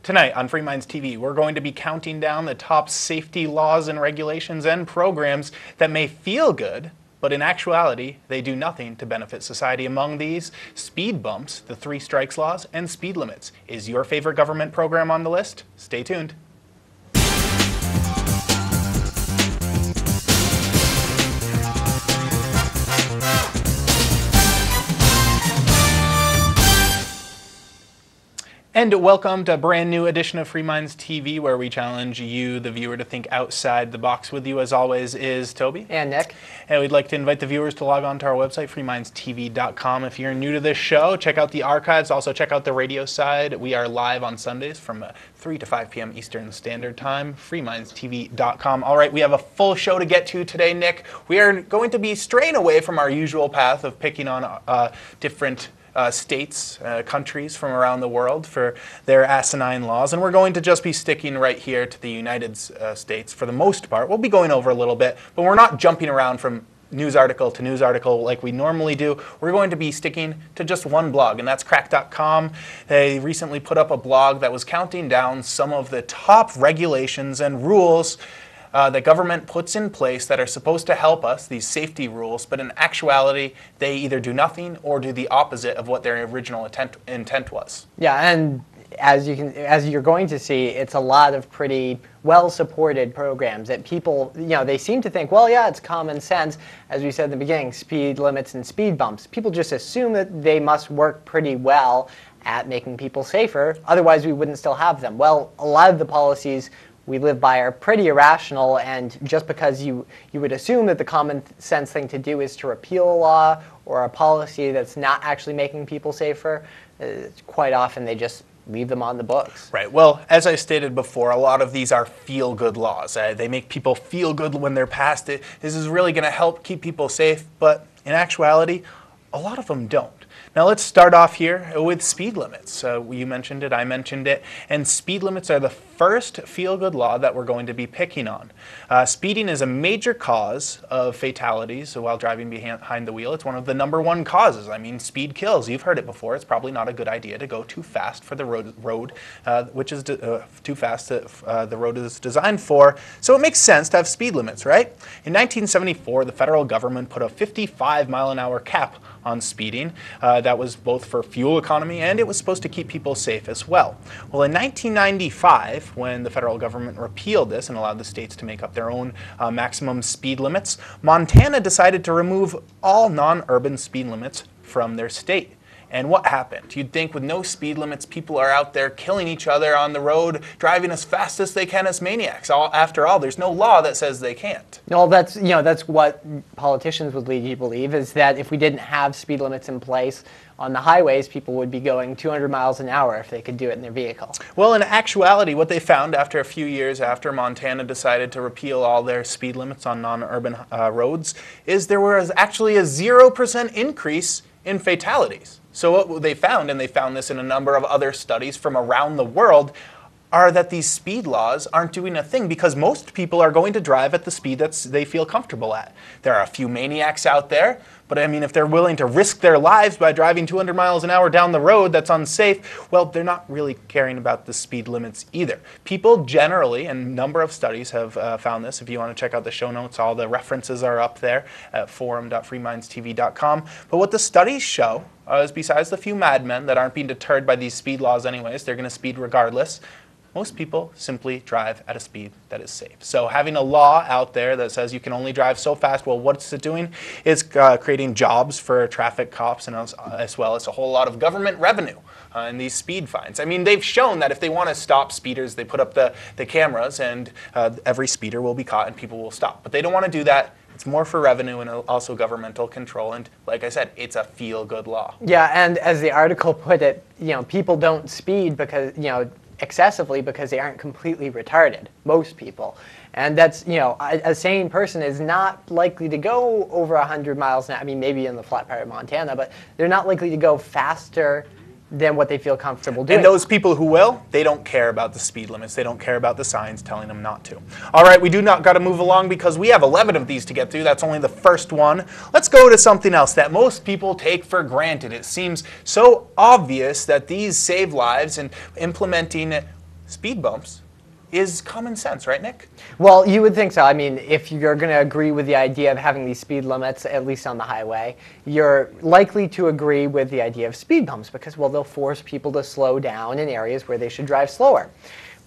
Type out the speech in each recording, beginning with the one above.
Tonight on Free Minds TV, we're going to be counting down the top safety laws and regulations and programs that may feel good, but in actuality, they do nothing to benefit society. Among these, speed bumps, the 3 strikes laws, and speed limits. Is your favorite government program on the list? Stay tuned. And welcome to a brand new edition of Free Minds TV, where we challenge you, the viewer, to think outside the box. With you, as always, is Toby. And Nick. And we'd like to invite the viewers to log on to our website, freemindstv.com. If you're new to this show, check out the archives. Also, check out the radio side. We are live on Sundays from 3 to 5 p.m. Eastern Standard Time, freemindstv.com. All right, we have a full show to get to today, Nick. We are going to be straying away from our usual path of picking on different states, countries from around the world for their asinine laws, and we're going to just be sticking right here to the United States for the most part. We'll be going over a little bit, but we're not jumping around from news article to news article like we normally do. We're going to be sticking to just one blog, and that's crack.com. They recently put up a blog that was counting down some of the top regulations and rules that government puts in place that are supposed to help us, these safety rules, but in actuality, they either do nothing or do the opposite of what their original intent was. Yeah, and as you're going to see, it's a lot of pretty well-supported programs that people, they seem to think, well, yeah, it's common sense. As we said in the beginning, speed limits and speed bumps. People just assume that they must work pretty well at making people safer. Otherwise, we wouldn't still have them. Well, a lot of the policies we live by are pretty irrational, and just because you would assume that the common sense thing to do is to repeal a law or a policy that's not actually making people safer, quite often they just leave them on the books. Right. Well, as I stated before, a lot of these are feel-good laws. They make people feel good when they're passed. This is really going to help keep people safe, but in actuality, a lot of them don't. Now let's start off here with speed limits. You mentioned it, I mentioned it, and speed limits are the first feel-good law that we're going to be picking on. Speeding is a major cause of fatalities while driving behind the wheel. It's one of the #1 causes. I mean, speed kills. You've heard it before. It's probably not a good idea to go too fast for the road, which is too fast that the road is designed for. So it makes sense to have speed limits, right? In 1974, the federal government put a 55-mile-an-hour cap on speeding. That was both for fuel economy, and it was supposed to keep people safe as well. Well, in 1995, when the federal government repealed this and allowed the states to make up their own maximum speed limits, Montana decided to remove all non-urban speed limits from their state. And what happened? You'd think with no speed limits, people are out there killing each other on the road, driving as fast as they can as maniacs. After all, there's no law that says they can't. No, that's what politicians would lead you to believe, is that if we didn't have speed limits in place on the highways, people would be going 200 miles an hour if they could do it in their vehicle. Well, in actuality, what they found after a few years after Montana decided to repeal all their speed limits on non-urban roads is there was actually a 0% increase in fatalities. So what they found, and they found this in a number of other studies from around the world, are that these speed laws aren't doing a thing because most people are going to drive at the speed that they feel comfortable at. There are a few maniacs out there, but I mean, if they're willing to risk their lives by driving 200 miles an hour down the road that's unsafe, well, they're not really caring about the speed limits either. People generally, and a number of studies have found this. If you want to check out the show notes, all the references are up there at forum.freemindstv.com. But what the studies show is besides the few madmen that aren't being deterred by these speed laws anyways, they're going to speed regardless, most people simply drive at a speed that is safe. So having a law out there that says you can only drive so fast, well, what's it doing? It's creating jobs for traffic cops, and as well as a whole lot of government revenue in these speed fines. I mean, they've shown that if they want to stop speeders, they put up the cameras, and every speeder will be caught and people will stop. But they don't want to do that. It's more for revenue and also governmental control. And like I said, it's a feel-good law. Yeah, and as the article put it, people don't speed because, excessively because they aren't completely retarded, most people. And that's, a sane person is not likely to go over 100 miles an hour. I mean, maybe in the flat part of Montana, but they're not likely to go faster than what they feel comfortable doing. And those people who will, they don't care about the speed limits. They don't care about the signs telling them not to. All right, we do not got to move along because we have 11 of these to get through. That's only the first one. Let's go to something else that most people take for granted. It seems so obvious that these save lives, and implementing speed bumps is common sense, right, Nick? Well, you would think so. I mean, if you're going to agree with the idea of having these speed limits, at least on the highway, you're likely to agree with the idea of speed bumps because, well, they'll force people to slow down in areas where they should drive slower.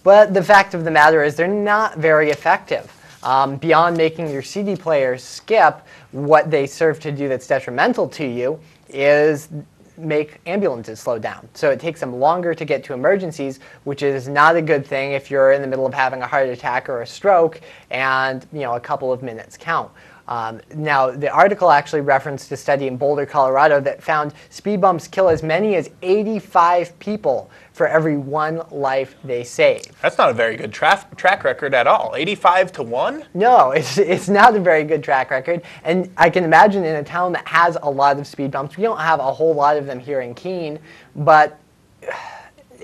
But the fact of the matter is they're not very effective. Beyond making your CD player skip, what they serve to do that's detrimental to you is make ambulances slow down. So it takes them longer to get to emergencies, which is not a good thing if you're in the middle of having a heart attack or a stroke and a couple of minutes count. Now, the article actually referenced a study in Boulder, Colorado that found speed bumps kill as many as 85 people for every one life they save. That's not a very good track record at all. 85 to 1? No, it's not a very good track record. And I can imagine in a town that has a lot of speed bumps, we don't have a whole lot of them here in Keene, but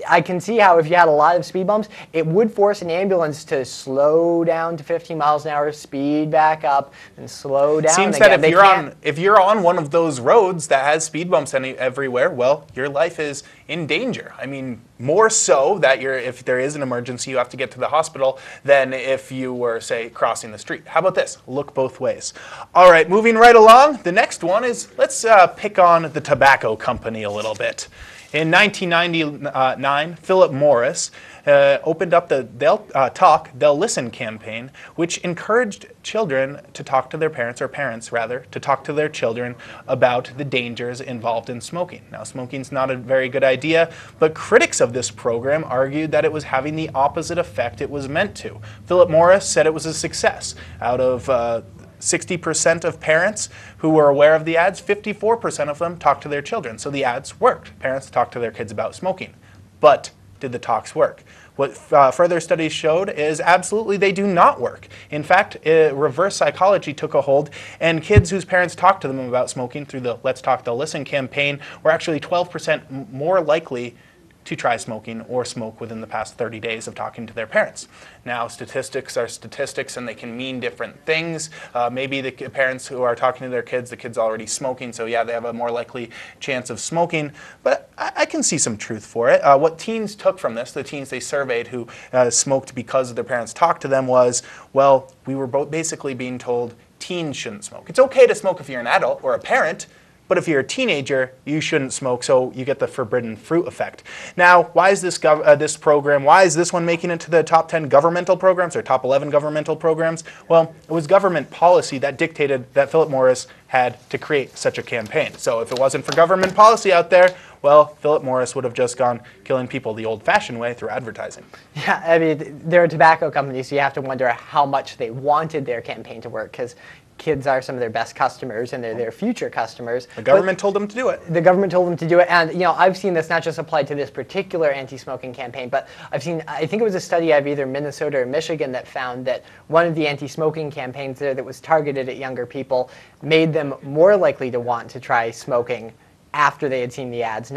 I can see how if you had a lot of speed bumps, it would force an ambulance to slow down to 15 miles an hour, speed back up, and slow down Seems again. that if you're on one of those roads that has speed bumps everywhere, well, your life is in danger. I mean, more so that if there is an emergency, you have to get to the hospital than if you were, say, crossing the street. How about this? Look both ways. All right, moving right along. The next one is, let's pick on the tobacco company a little bit. In 1999, Philip Morris opened up the They'll Listen campaign, which encouraged children to talk to their parents, or parents rather, to talk to their children about the dangers involved in smoking. Now, smoking's not a very good idea, but critics of this program argued that it was having the opposite effect it was meant to. Philip Morris said it was a success. Out of 60% of parents who were aware of the ads, 54% of them talked to their children. So the ads worked. Parents talked to their kids about smoking. But did the talks work? What further studies showed is absolutely they do not work. In fact, reverse psychology took a hold, and kids whose parents talked to them about smoking through the Let's Talk, They'll Listen campaign were actually 12% more likely to try smoking or smoke within the past 30 days of talking to their parents. Now, statistics are statistics and they can mean different things. Maybe the parents who are talking to their kids, the kid's already smoking, so yeah, they have a more likely chance of smoking, but I can see some truth for it. What teens took from this, the teens they surveyed who smoked because their parents talked to them was, well, we were both basically being told teens shouldn't smoke. It's okay to smoke if you're an adult or a parent, but if you're a teenager, you shouldn't smoke, so you get the forbidden fruit effect. Now, why is this program, why is this one making it to the top 10 governmental programs or top 11 governmental programs? Well, it was government policy that dictated that Philip Morris had to create such a campaign. So if it wasn't for government policy out there, well, Philip Morris would have just gone killing people the old-fashioned way through advertising. Yeah, I mean, they're a tobacco company, so you have to wonder how much they wanted their campaign to work, because kids are some of their best customers and they're their future customers. The government told them to do it. The government told them to do it, and I've seen this not just applied to this particular anti-smoking campaign, but I've seen, I think it was a study out of either Minnesota or Michigan that found that one of the anti-smoking campaigns there that was targeted at younger people made them more likely to want to try smoking after they had seen the ads,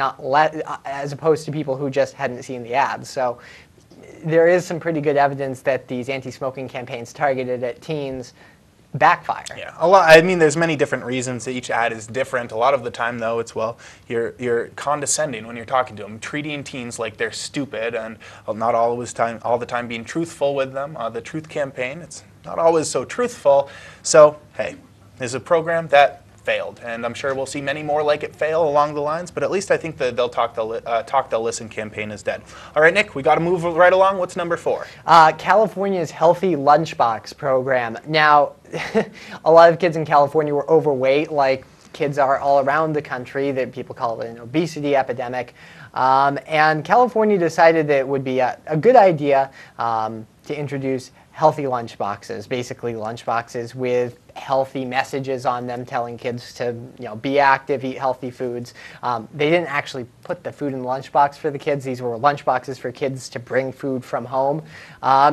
as opposed to people who just hadn't seen the ads. So there is some pretty good evidence that these anti-smoking campaigns targeted at teens backfire. Yeah, I mean, there's many different reasons. Each ad is different. A lot of the time, though, it's, well, you're condescending when you're talking to them, treating teens like they're stupid, and not all the time being truthful with them. The Truth campaign, it's not always so truthful. So, hey, there's a program that failed, and I'm sure we'll see many more like it fail along the lines, but at least I think the They'll Listen campaign is dead. All right, Nick, we got to move right along. What's number 4? California's Healthy Lunchbox program. Now, a lot of kids in California were overweight, like kids are all around the country. That people call it an obesity epidemic. And California decided that it would be a good idea to introduce healthy lunchboxes, basically lunchboxes with healthy messages on them telling kids to be active, eat healthy foods. They didn't actually put the food in the lunchbox for the kids. These were lunchboxes for kids to bring food from home.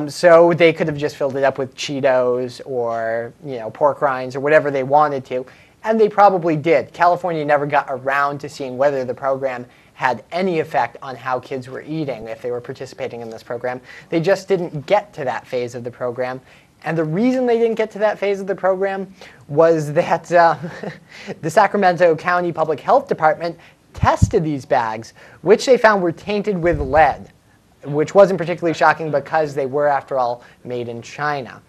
So they could have just filled it up with Cheetos or pork rinds or whatever they wanted to. And they probably did. California never got around to seeing whether the program had any effect on how kids were eating if they were participating in this program. They just didn't get to that phase of the program. And the reason they didn't get to that phase of the program was that the Sacramento County Public Health Department tested these bags, which they found were tainted with lead. which wasn't particularly shocking because they were, after all, made in China.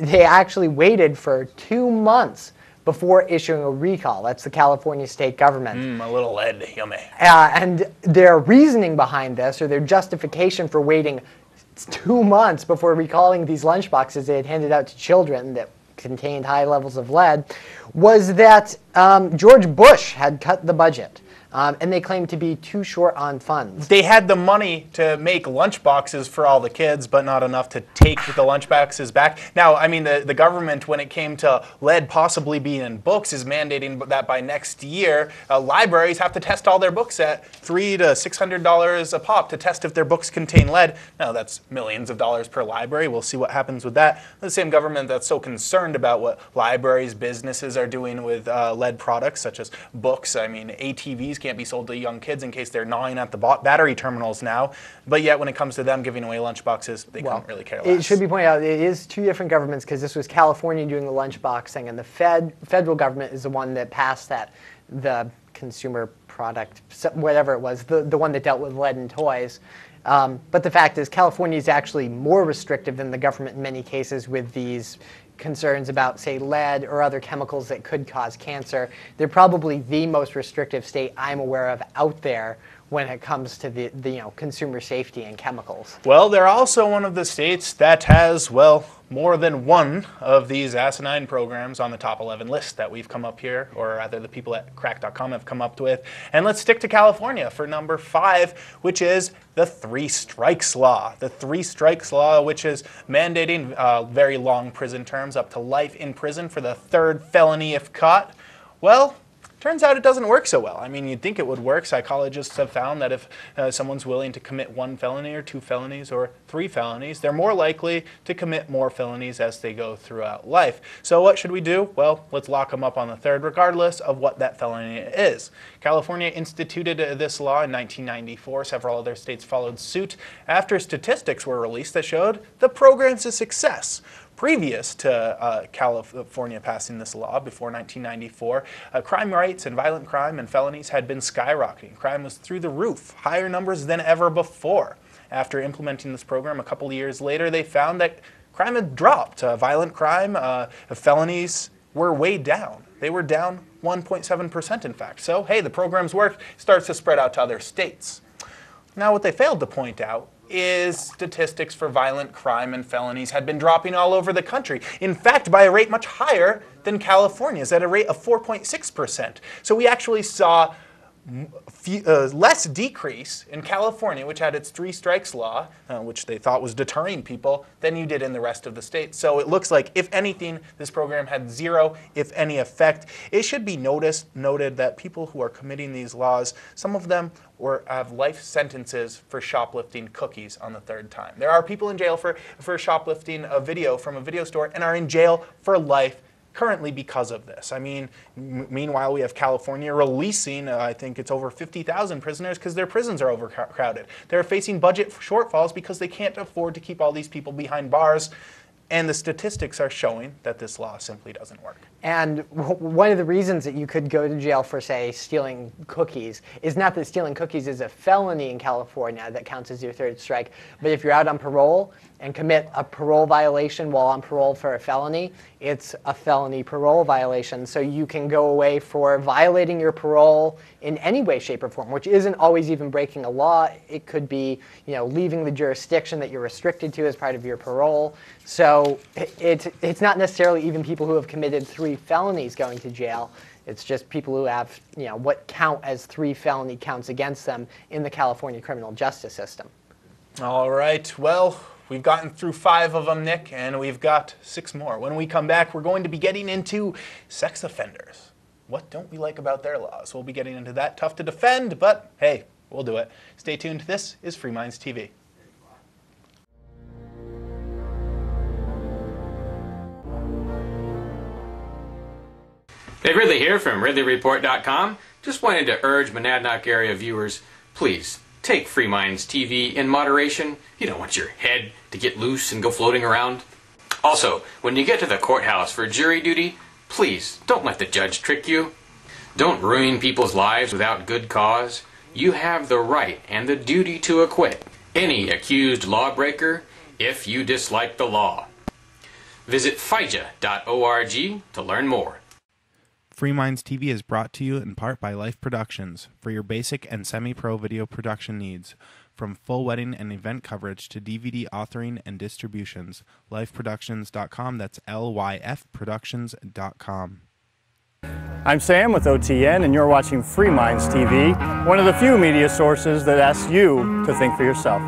They actually waited for 2 months before issuing a recall. That's the California state government. A little lead, yummy. And their reasoning behind this, or their justification for waiting 2 months before recalling these lunchboxes they had handed out to children that contained high levels of lead, was that George Bush had cut the budget. And they claimed to be too short on funds. They had the money to make lunchboxes for all the kids, but not enough to take the lunchboxes back. Now, I mean, the government, when it came to lead possibly being in books, is mandating that by next year, libraries have to test all their books at $300 to $600 a pop to test if their books contain lead. Now, that's millions of dollars per library. We'll see what happens with that. The same government that's so concerned about what libraries, businesses are doing with lead products, such as books. I mean, ATVs can't be sold to young kids in case they're gnawing at the battery terminals now. But yet, when it comes to them giving away lunchboxes, they couldn't really care less. It should be pointed out, it is two different governments, because this was California doing the lunchbox thing, and the federal government is the one that passed the consumer product, whatever it was, the one that dealt with lead in toys. But the fact is, California is actually more restrictive than the government in many cases with these concerns about, say, lead or other chemicals that could cause cancer. They're probably the most restrictive state I'm aware of out there when it comes to the consumer safety and chemicals. Well, they're also one of the states that has, well, more than one of these asinine programs on the top 11 list that we've come up here, or rather the people at crack.com have come up with. And let's stick to California for number 5, which is the 3 strikes law. The 3 strikes law, which is mandating very long prison terms, up to life in prison for the 3rd felony if caught. Well, turns out it doesn't work so well. I mean, you'd think it would work. Psychologists have found that if someone's willing to commit 1 felony or 2 felonies or 3 felonies, they're more likely to commit more felonies as they go throughout life. So what should we do? Well, let's lock them up on the 3rd, regardless of what that felony is. California instituted this law in 1994. Several other states followed suit after statistics were released that showed the program's a success. Previous to California passing this law, before 1994, crime rates and violent crime and felonies had been skyrocketing. Crime was through the roof, higher numbers than ever before. After implementing this program a couple of years later, they found that crime had dropped. Violent crime, felonies were way down. They were down 1.7%, in fact. So, hey, the program's worked, starts to spread out to other states. Now, what they failed to point out is statistics for violent crime and felonies had been dropping all over the country. In fact, by a rate much higher than California's, at a rate of 4.6%. So we actually saw less decrease in California, which had its 3 strikes law, which they thought was deterring people, than you did in the rest of the states. So it looks like, if anything, this program had 0, if any, effect. It should be noted that people who are committing these laws, some of them have life sentences for shoplifting cookies on the 3rd time. There are people in jail for shoplifting a video from a video store and are in jail for life currently because of this. I mean, meanwhile, we have California releasing, I think it's over 50,000 prisoners because their prisons are overcrowded. They're facing budget shortfalls because they can't afford to keep all these people behind bars. And the statistics are showing that this law simply doesn't work. And one of the reasons that you could go to jail for, say, stealing cookies is not that stealing cookies is a felony in California that counts as your 3rd strike, but if you're out on parole and commit a parole violation while on parole for a felony, it's a felony parole violation. So you can go away for violating your parole in any way, shape, or form, which isn't always even breaking a law. It could be, leaving the jurisdiction that you're restricted to as part of your parole. So it's not necessarily even people who have committed 3 felonies going to jail. It's just people who have, what count as 3 felony counts against them in the California criminal justice system. All right, well, we've gotten through 5 of them, Nick, and we've got 6 more. When we come back, we're going to be getting into sex offenders. What don't we like about their laws? We'll be getting into that. Tough to defend, but hey, we'll do it. Stay tuned. This is Free Minds TV. Hey, Ridley here from RidleyReport.com. Just wanted to urge Monadnock area viewers, please take Free Minds TV in moderation. You don't want your head to get loose and go floating around. Also, when you get to the courthouse for jury duty, please don't let the judge trick you. Don't ruin people's lives without good cause. You have the right and the duty to acquit. any accused lawbreaker if you dislike the law. Visit FIJA.org to learn more. Free Minds TV is brought to you in part by Life Productions for your basic and semi-pro video production needs. From full wedding and event coverage to DVD authoring and distributions, lifeproductions.com, that's lyfproductions.com. I'm Sam with OTN, and you're watching Free Minds TV, one of the few media sources that asks you to think for yourself.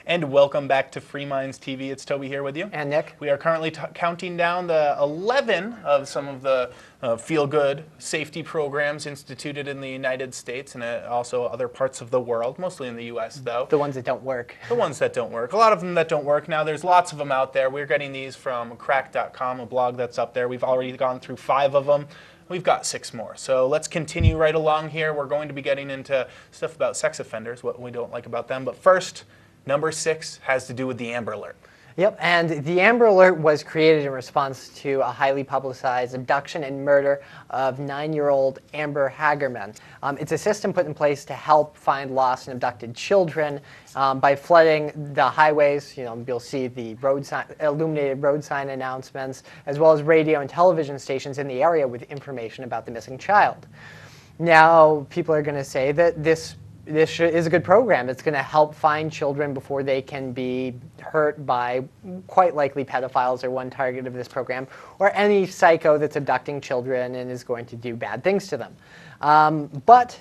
And welcome back to Free Minds TV. It's Toby here with you. And Nick. We are currently counting down the 11 of some of the feel-good safety programs instituted in the United States and also other parts of the world, mostly in the U.S. though. The ones that don't work. The ones that don't work. A lot of them that don't work. Now, there's lots of them out there. We're getting these from crack.com, a blog that's up there. We've already gone through 5 of them. We've got 6 more. So let's continue right along here. We're going to be getting into stuff about sex offenders, what we don't like about them. But first, number 6 has to do with the Amber Alert. Yep, and the Amber Alert was created in response to a highly publicized abduction and murder of 9-year-old Amber Hagerman. It's a system put in place to help find lost and abducted children by flooding the highways. You know, you'll see the road sign, illuminated road sign announcements, as well as radio and television stations in the area with information about the missing child. Now, people are going to say that this is a good program. It's going to help find children before they can be hurt by quite likely pedophiles are one target of this program, or any psycho that's abducting children and is going to do bad things to them. But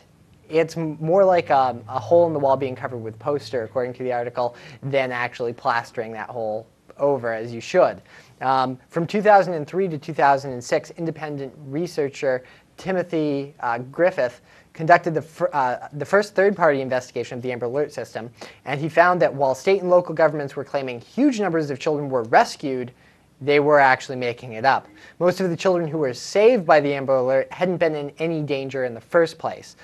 it's more like a hole in the wall being covered with poster, according to the article, than actually plastering that hole over as you should. From 2003 to 2006, independent researcher Timothy Griffith conducted the first third-party investigation of the Amber Alert system, and he found that while state and local governments were claiming huge numbers of children were rescued, they were actually making it up. Most of the children who were saved by the Amber Alert hadn't been in any danger in the first place.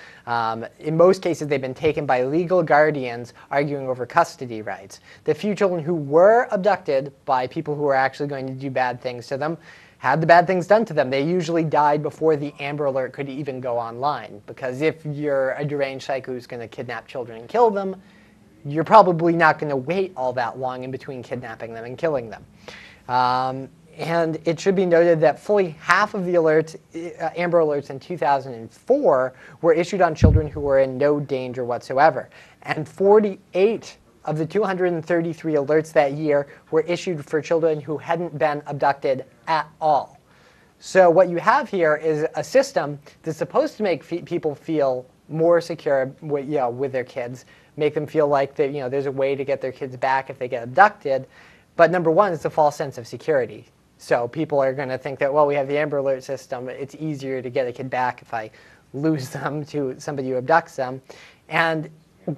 In most cases, they've been taken by legal guardians arguing over custody rights. The few children who were abducted by people who were actually going to do bad things to them had the bad things done to them. They usually died before the Amber Alert could even go online, because if you're a deranged psycho who's going to kidnap children and kill them, you're probably not going to wait all that long in between kidnapping them and killing them. And it should be noted that fully half of the alerts, Amber Alerts in 2004 were issued on children who were in no danger whatsoever. And 48 of the 233 alerts that year were issued for children who hadn't been abducted at all. So what you have here is a system that's supposed to make people feel more secure with their kids, make them feel like that, there's a way to get their kids back if they get abducted. But number one, it's a false sense of security. So people are going to think that, well, we have the Amber Alert system. It's easier to get a kid back if I lose them to somebody who abducts them. And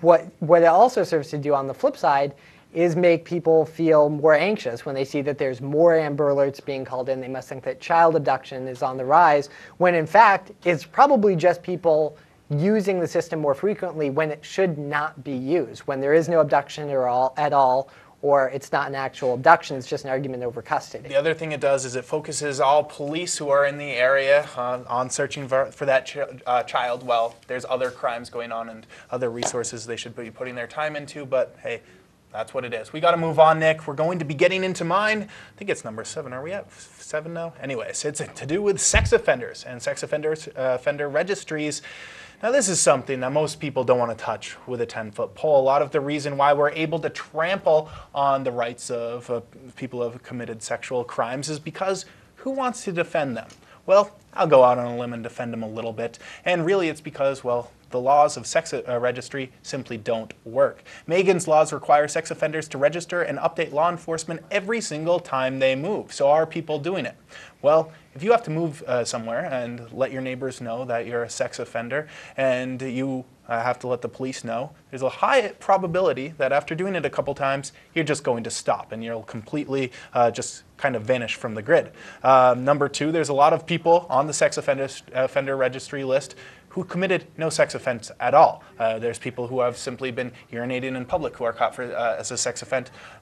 what it also serves to do on the flip side is make people feel more anxious when they see that there's more Amber Alerts being called in. They must think that child abduction is on the rise, when in fact it's probably just people using the system more frequently when it should not be used, when there is no abduction at all, or it's not an actual abduction, it's just an argument over custody. The other thing it does is it focuses all police who are in the area on searching for that child. Well, there's other crimes going on and other resources they should be putting their time into, but hey, that's what it is. We got to move on, Nick. We're going to be getting into mine. I think it's number 7. Are we at 7 now? Anyways, it's to do with sex offenders and sex offender registries. Now, this is something that most people don't want to touch with a 10-foot pole. A lot of the reason why we're able to trample on the rights of people who have committed sexual crimes is because who wants to defend them? Well, I'll go out on a limb and defend them a little bit. And really it's because, well, the laws of sex registry simply don't work. Megan's laws require sex offenders to register and update law enforcement every single time they move. So are people doing it? Well, if you have to move somewhere and let your neighbors know that you're a sex offender, and you have to let the police know, there's a high probability that after doing it a couple times, you're just going to stop and you'll completely just kind of vanish from the grid. Number 2, there's a lot of people on the sex offender registry list who committed no sex offense at all. There's people who have simply been urinating in public who are caught for, as a sex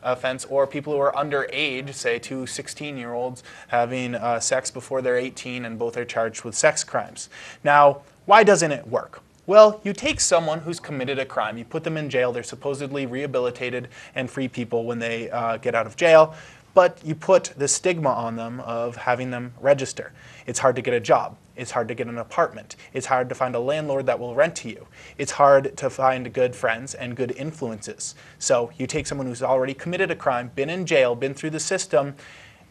offense, or people who are underage, say 2 16-year-olds having sex before they're 18, and both are charged with sex crimes. Now, Why doesn't it work? Well, you take someone who's committed a crime, you put them in jail, they're supposedly rehabilitated and free people when they get out of jail, but you put the stigma on them of having them register. It's hard to get a job. It's hard to get an apartment. It's hard to find a landlord that will rent to you. It's hard to find good friends and good influences. So you take someone who's already committed a crime, been in jail, been through the system,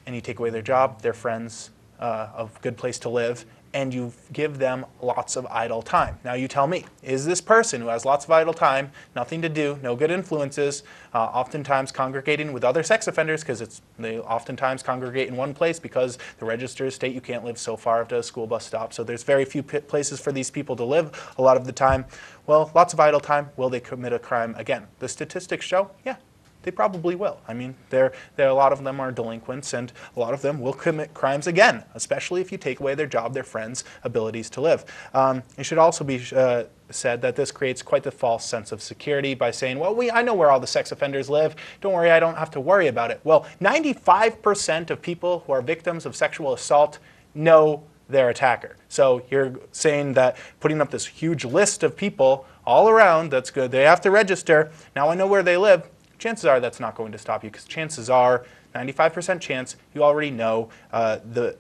and you take away their job, their friends, a good place to live, and you give them lots of idle time. Now you tell me, is this person who has lots of idle time, nothing to do, no good influences, oftentimes congregating with other sex offenders, because they oftentimes congregate in one place because the registers state you can't live so far to a school bus stop, so there's very few places for these people to live a lot of the time. Well, lots of idle time, will they commit a crime again? The statistics show, yeah. They probably will. I mean, a lot of them are delinquents, and a lot of them will commit crimes again, especially if you take away their job, their friends' abilities to live. It should also be said that this creates quite the false sense of security by saying, well, I know where all the sex offenders live. Don't worry, I don't have to worry about it. Well, 95% of people who are victims of sexual assault know their attacker. So you're saying that putting up this huge list of people all around, that's good, they have to register, now I know where they live. Chances are that's not going to stop you, because chances are, 95% chance, you already know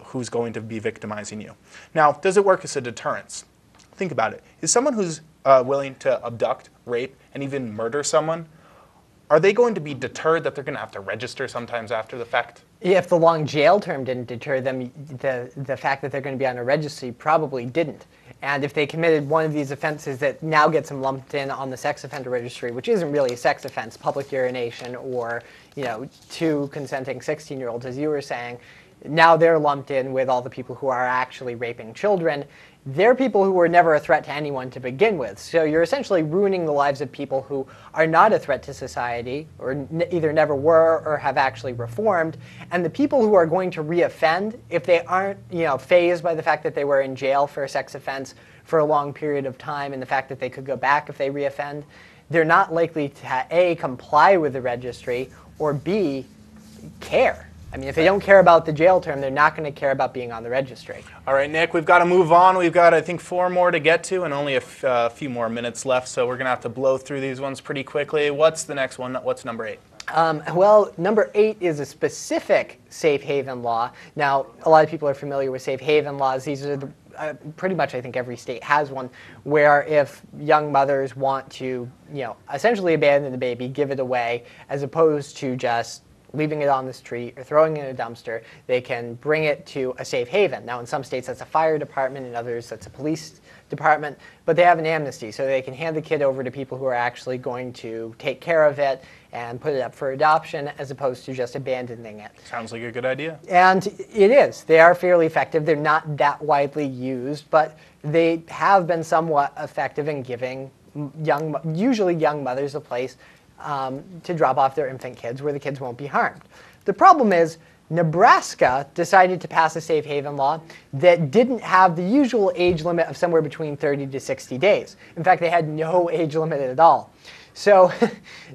who's going to be victimizing you. Now, does it work as a deterrence? Think about it. Is someone who's willing to abduct, rape, and even murder someone, are they going to be deterred that they're going to have to register sometimes after the fact? If the long jail term didn't deter them, the fact that they're going to be on a registry probably didn't. And if they committed one of these offenses that now gets them lumped in on the sex offender registry, which isn't really a sex offense, public urination, or two consenting 16-year-olds, as you were saying, now they're lumped in with all the people who are actually raping children. They're people who were never a threat to anyone to begin with. So you're essentially ruining the lives of people who are not a threat to society, or either never were or have actually reformed. And the people who are going to reoffend, if they aren't fazed by the fact that they were in jail for a sex offense for a long period of time and the fact that they could go back if they reoffend, they're not likely to A, comply with the registry, or B, care. I mean, if they don't care about the jail term, they're not going to care about being on the registry. All right, Nick, we've got to move on. We've got, I think, 4 more to get to and only a few more minutes left, so we're going to have to blow through these ones pretty quickly. What's the next one? What's number 8? Well, number 8 is a specific safe haven law. Now, a lot of people are familiar with safe haven laws. These are pretty much, I think, every state has one, where if young mothers want to, essentially abandon the baby, give it away, as opposed to just leaving it on the street or throwing it in a dumpster, they can bring it to a safe haven. Now, in some states, that's a fire department. In others, that's a police department. But they have an amnesty, so they can hand the kid over to people who are actually going to take care of it and put it up for adoption, as opposed to just abandoning it. Sounds like a good idea. And it is. They are fairly effective. They're not that widely used, but they have been somewhat effective in giving usually young mothers a place to drop off their infant kids where the kids won't be harmed. The problem is Nebraska decided to pass a safe haven law that didn't have the usual age limit of somewhere between 30 to 60 days. In fact, they had no age limit at all. So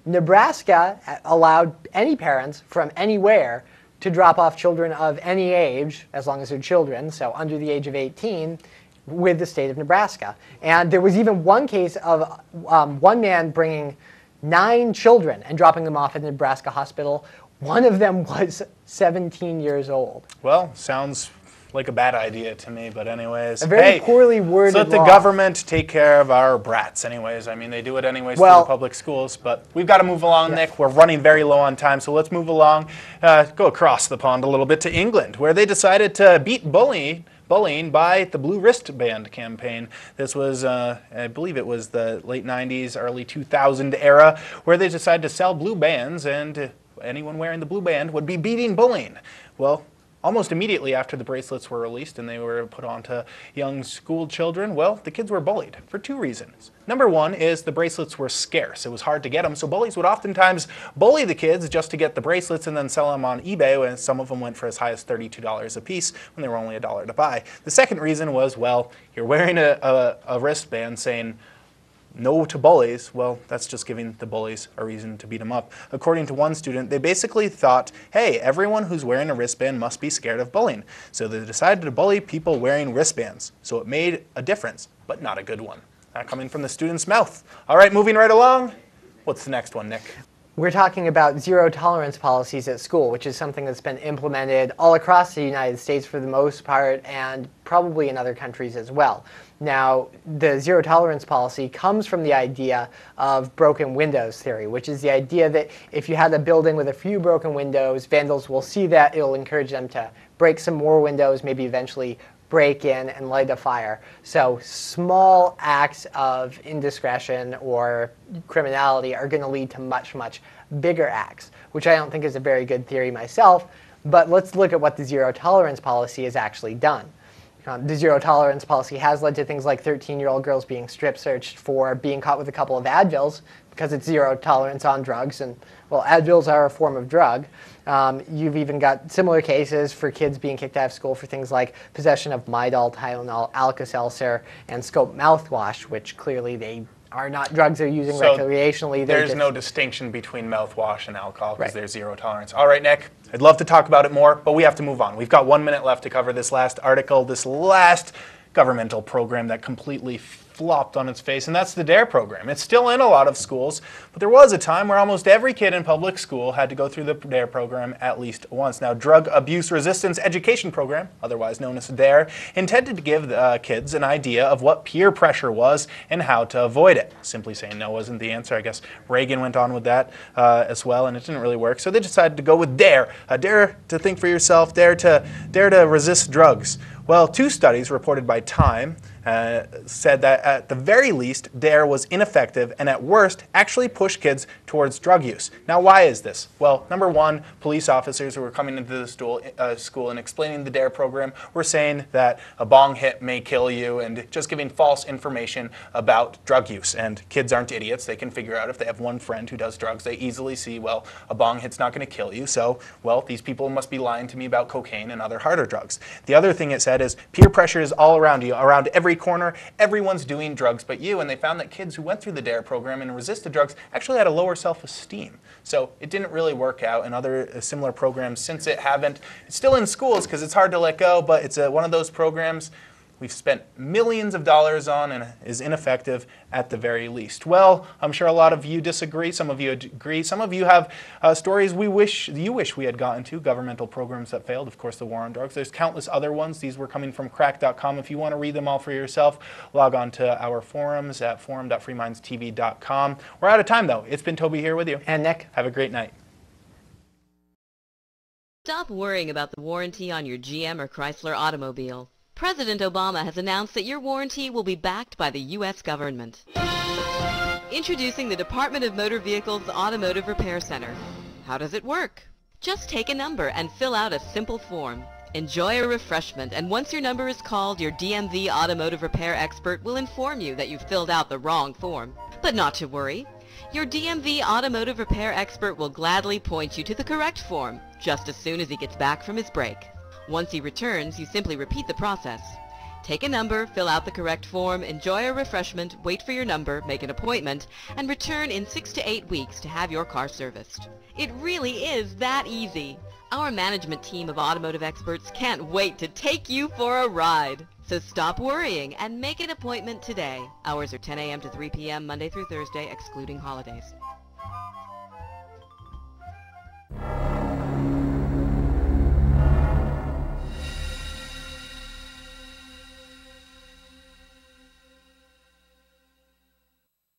Nebraska allowed any parents from anywhere to drop off children of any age, as long as they're children, so under the age of 18, with the state of Nebraska. And there was even one case of one man bringing 9 children and dropping them off at the Nebraska hospital. One of them was 17 years old. Well, sounds like a bad idea to me, but anyways. A very poorly worded law. So let the government take care of our brats anyways. I mean, they do it anyways through the public schools, but we've got to move along, Nick. We're running very low on time, so let's move along. Go across the pond a little bit to England, where they decided to beat bullying by the blue wristband campaign. This was, I believe it was the late 90s, early 2000 era, where they decided to sell blue bands, and anyone wearing the blue band would be beating bullying. Well, almost immediately after the bracelets were released and they were put onto young school children, well, the kids were bullied for 2 reasons. Number 1 is the bracelets were scarce. It was hard to get them, so bullies would oftentimes bully the kids just to get the bracelets and then sell them on eBay, and some of them went for as high as $32 a piece when they were only $1 to buy. The second reason was, well, you're wearing a wristband saying, No to bullies, well, that's just giving the bullies a reason to beat them up. According to one student, they basically thought, hey, everyone who's wearing a wristband must be scared of bullying. So they decided to bully people wearing wristbands. So it made a difference, but not a good one. That coming from the student's mouth. All right, moving right along. What's the next one, Nick? We're talking about zero tolerance policies at school, which is something that's been implemented all across the United States for the most part, and probably in other countries as well. Now, the zero tolerance policy comes from the idea of broken windows theory, which is the idea that if you had a building with a few broken windows, vandals will see that, it'll encourage them to break some more windows, maybe eventually break in and light a fire. So small acts of indiscretion or criminality are going to lead to much, much bigger acts, which I don't think is a very good theory myself. But let's look at what the zero tolerance policy has actually done. The zero tolerance policy has led to things like 13-year-old girls being strip searched for being caught with a couple of Advils because it's zero tolerance on drugs. And, well, Advils are a form of drug. You've even got similar cases for kids being kicked out of school for things like possession of Midol, Tylenol, Alka-Seltzer, and Scope mouthwash, which clearly they are not drugs they're using recreationally. There's no distinction between mouthwash and alcohol because there's zero tolerance. All right, Nick, I'd love to talk about it more, but we have to move on. We've got 1 minute left to cover this last article, this last governmental program that completely flopped on its face, and that's the D.A.R.E program. It's still in a lot of schools, but there was a time where almost every kid in public school had to go through the D.A.R.E program at least once. Now, Drug Abuse Resistance Education Program, otherwise known as D.A.R.E, intended to give kids an idea of what peer pressure was and how to avoid it. Simply saying no wasn't the answer. I guess Reagan went on with that as well, and it didn't really work. So they decided to go with D.A.R.E. D.A.R.E to think for yourself, D.A.R.E to resist drugs. Well, 2 studies reported by Time said that at the very least, D.A.R.E was ineffective and at worst actually pushed kids towards drug use. Now, why is this? Well, number one, police officers who were coming into the school and explaining the D.A.R.E program were saying that a bong hit may kill you and just giving false information about drug use. And kids aren't idiots. They can figure out if they have one friend who does drugs, they easily see, well, a bong hit's not going to kill you. So, well, these people must be lying to me about cocaine and other harder drugs. The other thing it said is peer pressure is all around you, around every corner. Everyone's doing drugs but you, and they found that kids who went through the D.A.R.E program and resisted drugs actually had a lower self-esteem. So it didn't really work out, and other similar programs since it haven't. It's still in schools because it's hard to let go, but it's one of those programs we've spent millions of dollars on and is ineffective at the very least. Well, I'm sure a lot of you disagree. Some of you agree. Some of you have stories you wish we had gotten to, governmental programs that failed. Of course, the war on drugs. There's countless other ones. These were coming from crack.com. If you want to read them all for yourself, log on to our forums at forum.freemindstv.com. We're out of time, though. It's been Toby here with you. And Nick. Have a great night. Stop worrying about the warranty on your GM or Chrysler automobile. President Obama has announced that your warranty will be backed by the U.S. government. Introducing the Department of Motor Vehicles Automotive Repair Center. How does it work? Just take a number and fill out a simple form. Enjoy a refreshment, and once your number is called, your DMV automotive repair expert will inform you that you filled out the wrong form. But not to worry. Your DMV automotive repair expert will gladly point you to the correct form just as soon as he gets back from his break. Once he returns, you simply repeat the process. Take a number, fill out the correct form, enjoy a refreshment, wait for your number, make an appointment, and return in 6 to 8 weeks to have your car serviced. It really is that easy. Our management team of automotive experts can't wait to take you for a ride. So stop worrying and make an appointment today. Hours are 10 a.m. to 3 p.m. Monday through Thursday, excluding holidays.